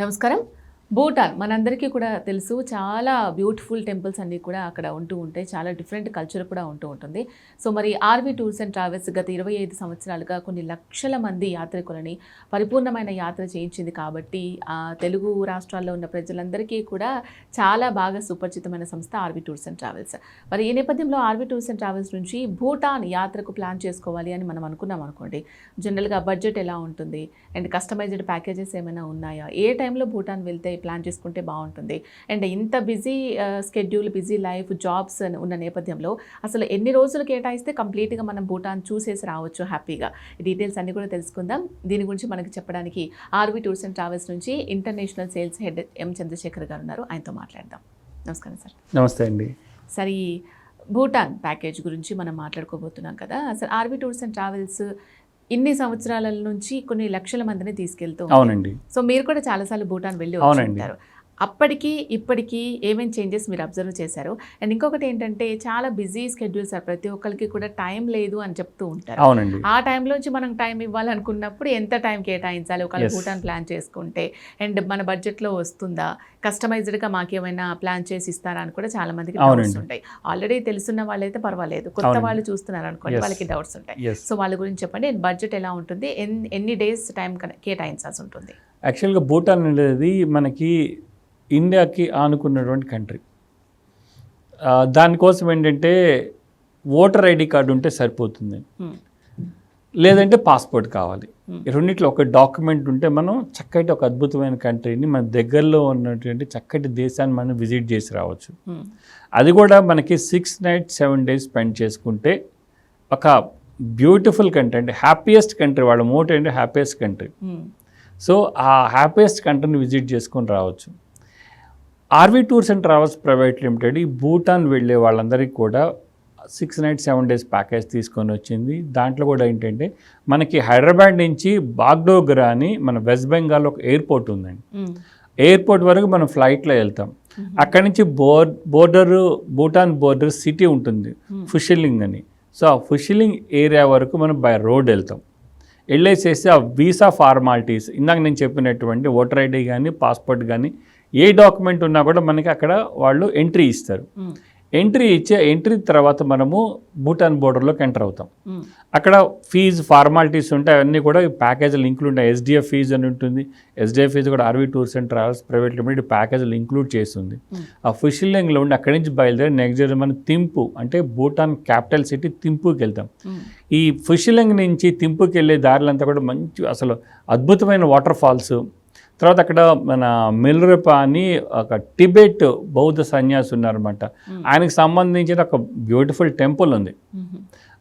నమస్కారం. భూటాన్ మనందరికీ కూడా తెలుసు. చాలా బ్యూటిఫుల్ టెంపుల్స్ అన్నీ కూడా అక్కడ ఉంటూ ఉంటాయి. చాలా డిఫరెంట్ కల్చర్ కూడా ఉంటూ ఉంటుంది. సో మరి ఆర్వి టూర్స్ అండ్ ట్రావెల్స్ గత 25 సంవత్సరాలుగా కొన్ని లక్షల మంది యాత్రికులని పరిపూర్ణమైన యాత్ర చేయించింది కాబట్టి తెలుగు రాష్ట్రాల్లో ఉన్న ప్రజలందరికీ కూడా చాలా బాగా సుపరిచితమైన సంస్థ ఆర్వి టూర్స్ అండ్ ట్రావెల్స్. మరి ఈ నేపథ్యంలో ఆర్వి టూర్స్ అండ్ ట్రావెల్స్ నుంచి భూటాన్ యాత్రకు ప్లాన్ చేసుకోవాలి అని మనం అనుకున్నాం అనుకోండి. జనరల్గా బడ్జెట్ ఎలా ఉంటుంది అండ్ కస్టమైజ్డ్ ప్యాకేజెస్ ఏమైనా ఉన్నాయా, ఏ టైంలో భూటాన్ వెళ్తే ప్లాన్ చేసుకుంటే బాగుంటుంది, అండ్ ఇంత busy schedule, busy life, jobs ఉన్న నేపథ్యంలో అసలు ఎన్ని రోజులు కేటాయిస్తే కంప్లీట్గా మనం భూటాన్ చూసేసి రావచ్చు హ్యాపీగా. ఈ డీటెయిల్స్ అన్ని కూడా తెలుసుకుందాం. దీని గురించి మనకి చెప్పడానికి ఆర్వి టూర్స్ అండ్ ట్రావెల్స్ నుంచి ఇంటర్నేషనల్ సేల్స్ హెడ్ ఎం చంద్రశేఖర్ గారు ఉన్నారు. ఆయనతో మాట్లాడదాం. నమస్కారం సార్. నమస్తే అండి. సరే, ఈ భూటాన్ ప్యాకేజ్ గురించి మనం మాట్లాడుకోబోతున్నాం కదా. అసలు ఆర్వి టూర్స్ అండ్ ట్రావెల్స్ ఇన్ని సంవత్సరాల నుంచి కొన్ని లక్షల మందిని తీసుకెళ్తూ. అవునండి. సో మీరు కూడా చాలాసార్లు భూటాన్ వెళ్ళి ఉంటారు. అప్పటికి ఇప్పటికీ ఏమేమి చేంజెస్ మీరు అబ్జర్వ్ చేశారు? అండ్ ఇంకొకటి ఏంటంటే చాలా బిజీ స్కెడ్యూల్ సార్, ప్రతి ఒక్కరికి కూడా టైం లేదు అని చెప్తూ ఉంటారు. అవునండి. ఆ టైంలోంచి మనం టైం ఇవ్వాలనుకున్నప్పుడు ఎంత టైం కేటాయించాలి ఒకవేళ భూటాన్ ప్లాన్ చేసుకుంటే, అండ్ మన బడ్జెట్లో వస్తుందా, కస్టమైజ్డ్గా మాకేమైనా ప్లాన్ చేసి ఇస్తారా అని కూడా చాలా మందికి డౌట్స్ ఉంటాయి. ఆల్రెడీ తెలుసున్న వాళ్ళైతే పర్వాలేదు, కొత్త వాళ్ళు చూస్తున్నారు అనుకోండి, వాళ్ళకి డౌట్స్ ఉంటాయి. సో వాళ్ళ గురించి చెప్పండి. బడ్జెట్ ఎలా ఉంటుంది, ఎన్ని డేస్ టైం కేటాయించాల్సి ఉంటుంది? యాక్చువల్గా భూటాన్ అనేది మనకి ఇండియాకి ఆనుకున్నటువంటి కంట్రీ. దానికోసం ఏంటంటే ఓటర్ ఐడి కార్డు ఉంటే సరిపోతుంది, లేదంటే పాస్పోర్ట్ కావాలి. రెండిట్లో ఒక డాక్యుమెంట్ ఉంటే మనం చక్కటి ఒక అద్భుతమైన కంట్రీని, మన దగ్గరలో ఉన్నటువంటి చక్కటి దేశాన్ని మనం విజిట్ చేసి రావచ్చు. అది కూడా మనకి 6 nights 7 days స్పెండ్ చేసుకుంటే ఒక బ్యూటిఫుల్ కంట్రీ, అంటే హ్యాపీయెస్ట్ కంట్రీ. వాళ్ళ మోటో అంటే హ్యాపీయెస్ట్ కంట్రీ. సో ఆ హ్యాపీయెస్ట్ కంట్రీని విజిట్ చేసుకొని రావచ్చు. RV tours and travels private limited ఈ భూటాన్ వెళ్ళే వాళ్ళందరికీ కూడా 6 nights 7 days ప్యాకేజ్ తీసుకొని వచ్చింది. దాంట్లో కూడా ఏంటంటే మనకి హైదరాబాద్ నుంచి బాగ్డోగ్రా అని మన వెస్ట్ బెంగాల్ ఒక ఎయిర్పోర్ట్ ఉందండి. ఎయిర్పోర్ట్ వరకు మనం ఫ్లైట్లో వెళ్తాం. అక్కడి నుంచి భూటాన్ బోర్డర్ సిటీ ఉంటుంది, ఫుషిలింగ్ అని. సో ఆ ఫుషిలింగ్ ఏరియా వరకు మనం బై రోడ్ వెళ్తాం. వెళ్ళేసేసి ఆ వీసా ఫార్మాలిటీస్, ఇందాక నేను చెప్పినటువంటి ఓటర్ ఐడి కానీ పాస్పోర్ట్ కానీ ఏ డాక్యుమెంట్ ఉన్నా కూడా మనకి అక్కడ వాళ్ళు ఎంట్రీ ఇస్తారు. ఎంట్రీ తర్వాత మనము భూటాన్ బోర్డర్లోకి ఎంటర్ అవుతాం. అక్కడ ఫీజు ఫార్మాలిటీస్ ఉంటాయి, అవన్నీ కూడా ప్యాకేజీలు ఇంక్లూడ్ ఉంటాయి. ఎస్డిఎఫ్ ఫీజు అని ఉంటుంది. ఎస్డిఎఫ్ ఫీజు కూడా RV tours and travels private limited ప్యాకేజీలు ఇంక్లూడ్ చేస్తుంది. ఆ ఫుషిలింగ్లో ఉండి అక్కడి నుంచి బయలుదేరి నెక్స్ట్ డే మనం థింపు, అంటే భూటాన్ క్యాపిటల్ సిటీ థింపుకి వెళ్తాం. ఈ ఫుషిలింగ్ నుంచి థింపుకి వెళ్ళే దారులంతా కూడా మంచి అసలు అద్భుతమైన వాటర్ ఫాల్స్. తర్వాత అక్కడ మన మిల్రపా అని ఒక టిబెట్ బౌద్ధ సన్యాసి ఉన్నారన్నమాట. ఆయనకు సంబంధించిన ఒక బ్యూటిఫుల్ టెంపుల్ ఉంది.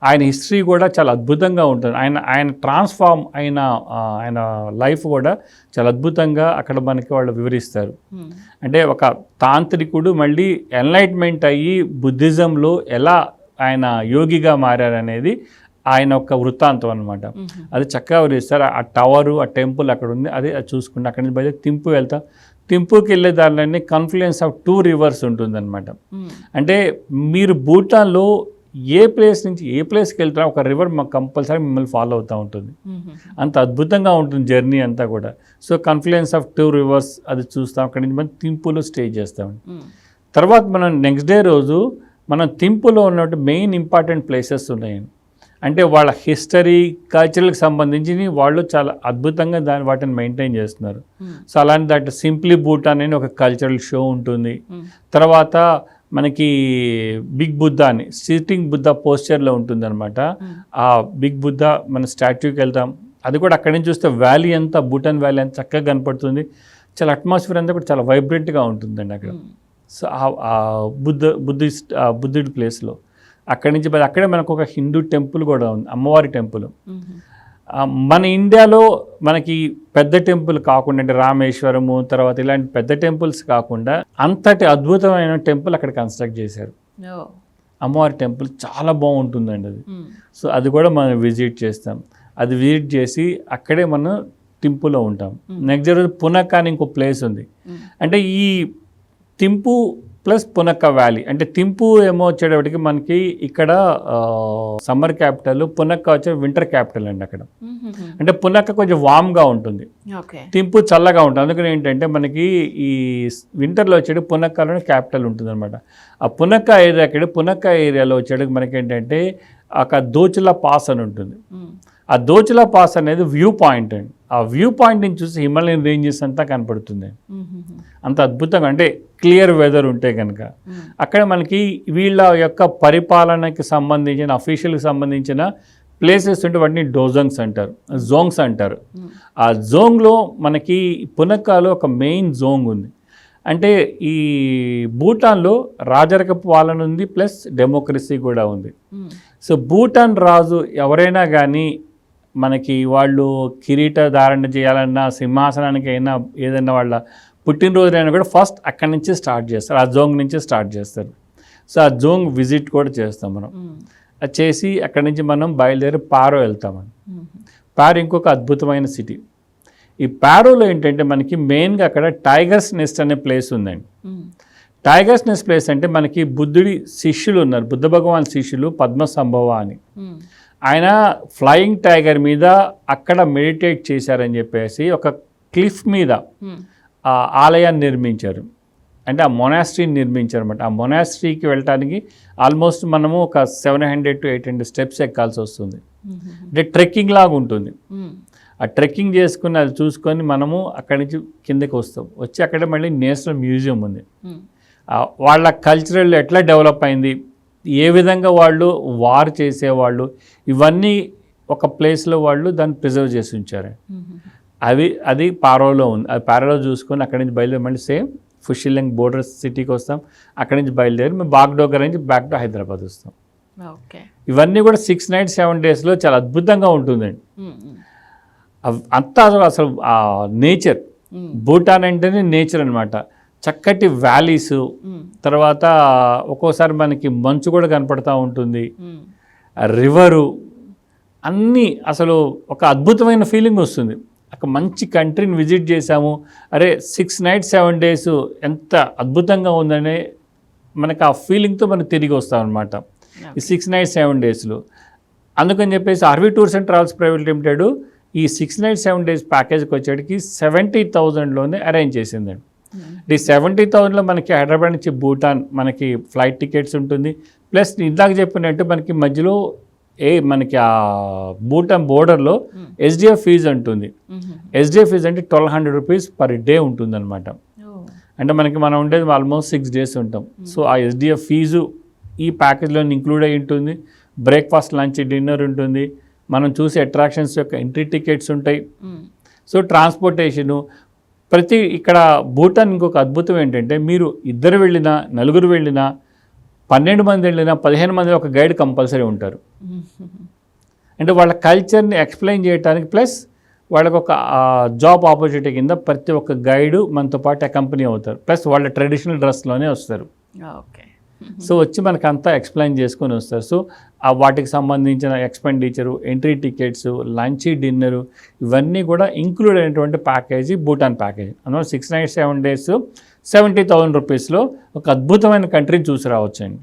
ఆయన హిస్టరీ కూడా చాలా అద్భుతంగా ఉంటుంది. ఆయన ట్రాన్స్ఫార్మ్ ఆయన లైఫ్ కూడా చాలా అద్భుతంగా అక్కడ మనకి వాళ్ళు వివరిస్తారు. అంటే ఒక తాంత్రికుడు మళ్ళీ ఎన్లైట్మెంట్ అయ్యి బుద్ధిజంలో ఎలా ఆయన యోగిగా మారారనేది ఆయన ఒక వృత్తాంతం అనమాట. అది చక్కగా వివరిస్తారు. ఆ టవరు, ఆ టెంపుల్ అక్కడ ఉంది, అది చూసుకుంటే అక్కడి నుంచి బయట థింపు వెళ్తాం. థింపుకి వెళ్ళే దానిలోనే కాన్ఫ్లుయెన్స్ ఆఫ్ 2 rivers ఉంటుందన్నమాట. అంటే మీరు భూటాన్లో ఏ ప్లేస్ నుంచి ఏ ప్లేస్కి వెళ్తారో ఒక రివర్ మాకు కంపల్సరీ మిమ్మల్ని ఫాలో అవుతూ ఉంటుంది. అంత అద్భుతంగా ఉంటుంది జర్నీ అంతా కూడా. సో కాన్ఫ్లుయెన్స్ ఆఫ్ 2 rivers అది చూస్తాం. అక్కడి నుంచి మనం థింపులో స్టే చేస్తాం. తర్వాత మనం నెక్స్ట్ డే రోజు మనం థింపులో ఉన్నట్టు మెయిన్ ఇంపార్టెంట్ ప్లేసెస్ ఉన్నాయండి. అంటే వాళ్ళ హిస్టరీ, కల్చర్కి సంబంధించి వాళ్ళు చాలా అద్భుతంగా వాటిని మెయింటైన్ చేస్తున్నారు. సో అలాంటి దాంట్లో సింప్లీ భూటాన్ అని ఒక కల్చరల్ షో ఉంటుంది. తర్వాత మనకి బిగ్ బుద్ధ అని సిట్టింగ్ బుద్ధ పోస్చర్లో ఉంటుంది అనమాట. ఆ బిగ్ బుద్ధ మన స్టాచ్యూకి వెళ్తాం. అది కూడా అక్కడి నుంచి చూస్తే వ్యాలీ అంతా, భూటాన్ వ్యాలీ అంతా చక్కగా కనపడుతుంది. చాలా అట్మాస్ఫియర్ అంతా కూడా చాలా వైబ్రెంట్గా ఉంటుందండి అక్కడ. సో ఆ బుద్ధుడి ప్లేస్లో అక్కడి నుంచి అక్కడే మనకు ఒక హిందూ టెంపుల్ కూడా ఉంది, అమ్మవారి టెంపుల్. మన ఇండియాలో మనకి పెద్ద టెంపుల్ కాకుండా, అంటే రామేశ్వరము తర్వాత ఇలాంటి పెద్ద టెంపుల్స్ కాకుండా అంతటి అద్భుతమైన టెంపుల్ అక్కడ కన్స్ట్రక్ట్ చేశారు. అమ్మవారి టెంపుల్ చాలా బాగుంటుందండి అది. సో అది కూడా మనం విజిట్ చేస్తాం. అది విజిట్ చేసి అక్కడే మనం థింపులో ఉంటాం. నెక్స్ట్ రోజు పునక్ అని ఇంకో ప్లేస్ ఉంది. అంటే ఈ థింపు ప్లస్ పునక్క వ్యాలీ. అంటే థింపు ఏమో వచ్చేటప్పటికి మనకి ఇక్కడ సమ్మర్ క్యాపిటల్, పునక్క వచ్చే వింటర్ క్యాపిటల్ అండి అక్కడ. అంటే పునక్క కొంచెం వామ్గా ఉంటుంది, థింపు చల్లగా ఉంటుంది. అందుకని ఏంటంటే మనకి ఈ వింటర్లో వచ్చేటి పునక్కలోనే క్యాపిటల్ ఉంటుంది అనమాట. ఆ పునక్క ఏరియాలో వచ్చేటికి మనకి ఏంటంటే అక్కడ దోచులా పాస్ అని ఉంటుంది. ఆ దోచులా పాస్ అనేది వ్యూ పాయింట్ అండి. ఆ వ్యూ పాయింట్ నుంచి చూసి హిమాలయన్ రేంజెస్ అంతా కనపడుతుంది. అంత అద్భుతంగా, అంటే క్లియర్ వెదర్ ఉంటే కనుక అక్కడ మనకి వీళ్ళ యొక్క పరిపాలనకి సంబంధించిన అఫీషియల్కి సంబంధించిన ప్లేసెస్ ఉంటే వాటిని జోంగ్స్ అంటారు. ఆ జోంగ్లో మనకి పునక్కాలో ఒక మెయిన్ జోంగ్ ఉంది. అంటే ఈ భూటాన్లో రాజరికపు పాలన ఉంది, ప్లస్ డెమోక్రసీ కూడా ఉంది. సో భూటాన్ రాజు ఎవరైనా కానీ మనకి వాళ్ళు కిరీట ధారణ చేయాలన్నా, సింహాసనానికి అయినా, ఏదైనా వాళ్ళ పుట్టినరోజునైనా కూడా ఫస్ట్ అక్కడి నుంచి స్టార్ట్ చేస్తారు, ఆ జోంగ్ నుంచి స్టార్ట్ చేస్తారు. సో ఆ జోంగ్ విజిట్ కూడా చేస్తాం మనం. అది చేసి అక్కడి నుంచి మనం బయలుదేరి పారో వెళ్తామని. పారో ఇంకొక అద్భుతమైన సిటీ. ఈ పారోలో ఏంటంటే మనకి మెయిన్గా అక్కడ టైగర్స్ నెస్ట్ అనే ప్లేస్ ఉందండి. టైగర్స్ నెస్ట్ ప్లేస్ అంటే మనకి బుద్ధుడి శిష్యులు ఉన్నారు, బుద్ధ భగవాన్ శిష్యులు పద్మసంభవ అని. ఆయన ఫ్లయింగ్ టైగర్ మీద అక్కడ మెడిటేట్ చేశారని చెప్పేసి ఒక క్లిఫ్ మీద ఆ ఆలయాన్ని నిర్మించారు. అంటే ఆ మొనాస్ట్రీని నిర్మించారు అనమాట. ఆ మొనాస్ట్రీకి వెళ్ళటానికి ఆల్మోస్ట్ మనము ఒక 700 to 800 స్టెప్స్ ఎక్కాల్సి వస్తుంది. అంటే ట్రెక్కింగ్ లాగా ఉంటుంది. ఆ ట్రెక్కింగ్ చేసుకుని అది చూసుకొని మనము అక్కడి నుంచి కిందకి వచ్చి అక్కడ మళ్ళీ నేషనల్ మ్యూజియం ఉంది. వాళ్ళ కల్చరల్ ఎట్లా డెవలప్ అయింది, ఏ విధంగా వాళ్ళు వార్ చేసేవాళ్ళు, ఇవన్నీ ఒక ప్లేస్లో వాళ్ళు దాన్ని ప్రిజర్వ్ చేసి ఉంచారు. అది పారోలో ఉంది. అది పారోలో చూసుకొని అక్కడి నుంచి బయలుదేరి మళ్ళీ సేమ్ ఫుషిలింగ్ బోర్డర్ సిటీకి వస్తాం. అక్కడి నుంచి బయలుదేరి మేము బాగ్డోగర్ నుంచి బ్యాక్ టు హైదరాబాద్ వస్తాం. ఇవన్నీ కూడా 6 nights 7 daysలో చాలా అద్భుతంగా ఉంటుందండి. అంతా అసలు నేచర్, భూటాన్ అంటేనే నేచర్ అనమాట. చక్కటి వ్యాలీస్, తర్వాత ఒక్కోసారి మనకి మంచు కూడా కనపడతా ఉంటుంది, రివరు, అన్నీ అసలు ఒక అద్భుతమైన ఫీలింగ్ వస్తుంది. ఒక మంచి కంట్రీని విజిట్ చేసాము, అరే 6 nights 7 days ఎంత అద్భుతంగా ఉందనే మనకు ఆ ఫీలింగ్తో మనం తిరిగి వస్తాం అనమాట ఈ 6 nights 7 daysలో. అందుకని చెప్పేసి RV tours and travels private limited ఈ 6 nights 7 days ప్యాకేజ్కి వచ్చేటికి 70,000లోనే అరేంజ్ చేసిందండి. ఈ 70,000లో మనకి హైదరాబాద్ నుంచి భూటాన్ మనకి ఫ్లైట్ టికెట్స్ ఉంటుంది, ప్లస్ ఇందాక చెప్పినట్టు మనకి మధ్యలో మనకి ఆ భూటాన్ బోర్డర్లో ఎస్డిఎఫ్ ఫీజు ఉంటుంది. ఎస్డిఎఫ్ ఫీజు అంటే 1,200 rupees పర్ డే ఉంటుంది అనమాట. అంటే మనం ఉండేది ఆల్మోస్ట్ 6 days ఉంటాం. సో ఆ ఎస్డిఎఫ్ ఫీజు ఈ ప్యాకేజ్లో ఇంక్లూడ్ అయి ఉంటుంది. బ్రేక్ఫాస్ట్, లంచ్, డిన్నర్ ఉంటుంది. మనం చూసే అట్రాక్షన్స్ యొక్క ఎంట్రీ టికెట్స్ ఉంటాయి. సో ట్రాన్స్పోర్టేషను ఇక్కడ భూటాన్ ఇంకొక అద్భుతం ఏంటంటే మీరు 2 వెళ్ళినా 4 వెళ్ళినా 12 మంది వెళ్ళినా 15 మంది ఒక గైడ్ కంపల్సరీ ఉంటారు. అంటే వాళ్ళ కల్చర్ని ఎక్స్ప్లెయిన్ చేయడానికి, ప్లస్ వాళ్ళకు ఒక జాబ్ ఆపర్చునిటీ కింద ప్రతి ఒక్క గైడు మనతో పాటు అకంపెనీ అవుతారు, ప్లస్ వాళ్ళ ట్రెడిషనల్ డ్రెస్లోనే వస్తారు. సో వచ్చి మనకు అంతా ఎక్స్ప్లెయిన్ చేసుకొని వస్తారు. సో వాటికి సంబంధించిన expenditure, entry tickets, lunch, dinner, ఇవన్నీ కూడా ఇంక్లూడ్ అయినటువంటి ప్యాకేజీ భూటాన్ ప్యాకేజీ. అందువల్ల 6 nights 7 days 70,000 rupeesలో ఒక అద్భుతమైన కంట్రీని చూసి రావచ్చండి.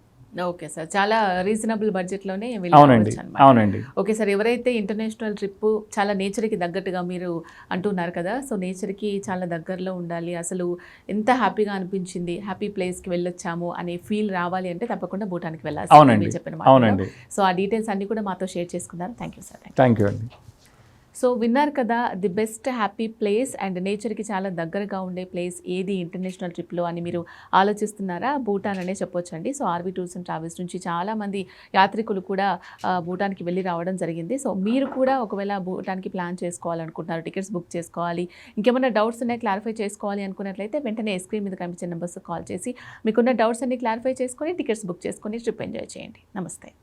ఓకే సార్, చాలా రీజనబుల్ బడ్జెట్లోనే అవునండి. ఓకే సార్, ఎవరైతే ఇంటర్నేషనల్ ట్రిప్ చాలా నేచర్కి తగ్గట్టుగా మీరు అంటున్నారు కదా, సో నేచర్కి చాలా దగ్గరలో ఉండాలి, అసలు ఎంత హ్యాపీగా అనిపించింది, హ్యాపీ ప్లేస్కి వెళ్ళొచ్చాము అనే ఫీల్ రావాలి అంటే తప్పకుండా భూటాన్కి వెళ్ళాలి మీరు చెప్పిన మాట. సో ఆ డీటెయిల్స్ అన్ని కూడా మాతో షేర్ చేసుకున్నారు. Thank you sir. Thank you అండి. సో విన్నారు కదా, the best happy place and నేచర్కి చాలా దగ్గరగా ఉండే ప్లేస్ ఏది ఇంటర్నేషనల్ ట్రిప్లో అని మీరు ఆలోచిస్తున్నారా? భూటాన్ అనే చెప్పొచ్చండి. So RV tours and travels నుంచి చాలామంది యాత్రికులు కూడా భూటాన్కి వెళ్ళి రావడం జరిగింది. సో మీరు కూడా ఒకవేళ భూటాన్కి ప్లాన్ చేసుకోవాలనుకుంటున్నారు, టికెట్స్ బుక్ చేసుకోవాలి, ఇంకేమైనా డౌట్స్ ఉన్నాయి క్లారిఫై చేసుకోవాలి అనుకున్నట్లయితే వెంటనే స్క్రీన్ మీద కనిపించే నెంబర్స్ కాల్ చేసి మీకున్న డౌట్స్ అన్ని క్లారిఫై చేసుకొని టికెట్స్ బుక్ చేసుకొని ట్రిప్ ఎంజాయ్ చేయండి. నమస్తే.